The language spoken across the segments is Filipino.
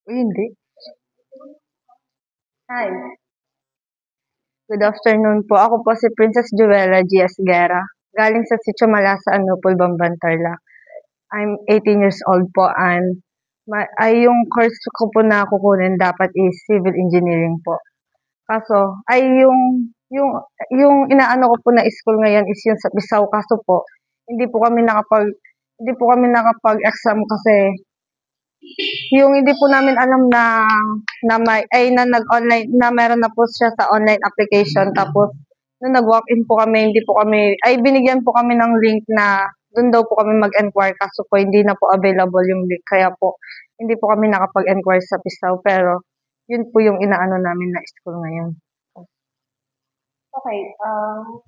Uy, hindi. Hi. Good afternoon po. Ako po si Princess Joella G.S. Guerra. Galing sa Sitio Malasa, Anupol, Bamban, Tarlac. I'm 18 years old po and yung course ko po na kukunin dapat is civil engineering po. Kaso, yung inaano ko po na school ngayon is yung sa Bisaw. Kaso po, hindi po kami nakapag, hindi po kami nakapag-exam kasi yung hindi po namin alam na may ay na nag-online na meron na po siya sa online application tapos nung nag-walk-in po kami hindi po kami ay binigyan po kami ng link na doon daw po kami mag-enquire kaso po hindi na po available yung link kaya po hindi po kami nakapag-enquire sa Pisaw pero yun po yung inaano namin na school ngayon. Okay.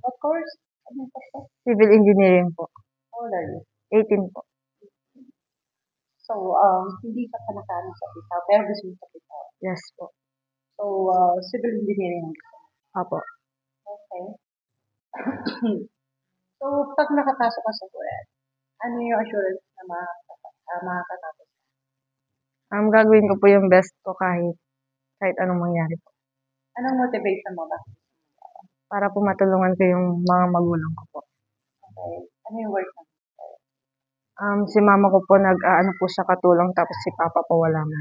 What course? Ano pa siya? Civil engineering po. How old are you? 18 po. So, hindi ka pa nakaano sa Pisaw, pero gusto mo sa Pisaw. Yes po. So, civil engineering ang gusto mo. Apo. Okay. So, pag nakapasok ka sa kuret, ano yung assurance na makakatapos? Gagawin ko po yung best ko kahit anong mangyari po. Anong motivation mo ba? Para po matulungan ko yung mga magulang ko po. Okay. Ano yung work mo? Si mama ko po nag-aano po siya katulong tapos si papa po wala na.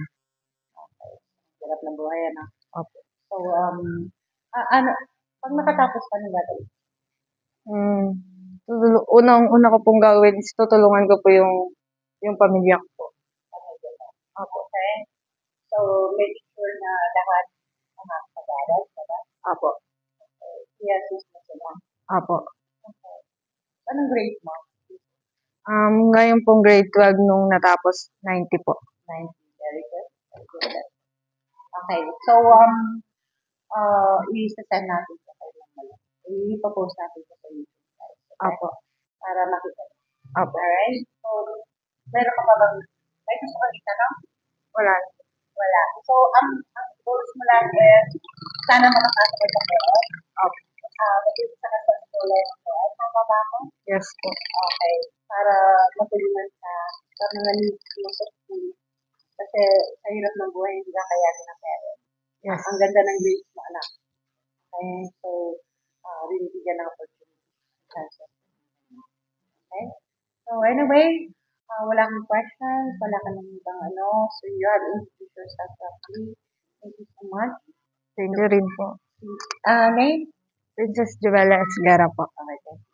Hirap ng buhay, ano? Opo. So, ano, pag nakatapos ka ng gagawin? Unang-una ko pong gawin is tutulungan ko po yung pamilya ko po. Opo. Okay. So, make sure na lahat makakapag-aral, diba? Apo. I-assist mo sila. Apo. Okay. Anong grade mo? Ngayon pong grade 12 nung natapos 90 po. 90. Very good. Very good. Okay. So, i-send natin sa kayo ng mali. I-post natin sa YouTube. Okay? Apo. Para makita. Apo. Alright? So, meron ka ba bang, may gusto ka itanong? Wala. Wala. So, ang goals mo lang is, sana makapasok ka sa pero. Apo. Mag-isa ka sa school ng pero. Tama ba ako? Yes po. Okay. Para matulungan ka sa mga needs mo sa school. Kasi sa hirap ng buhay, hindi ka kayanin ng parents. Yes. Ang ganda ng grades mo, anak. Okay? So, binibigyan ng opportunity. Okay? So, anyway, wala kang questions, wala ka nang ibang ano. So, you have introduced yourself properly. Thank you so much. Thank you rin po. Name? Princess Joella S. Guerra po. Okay, thank you.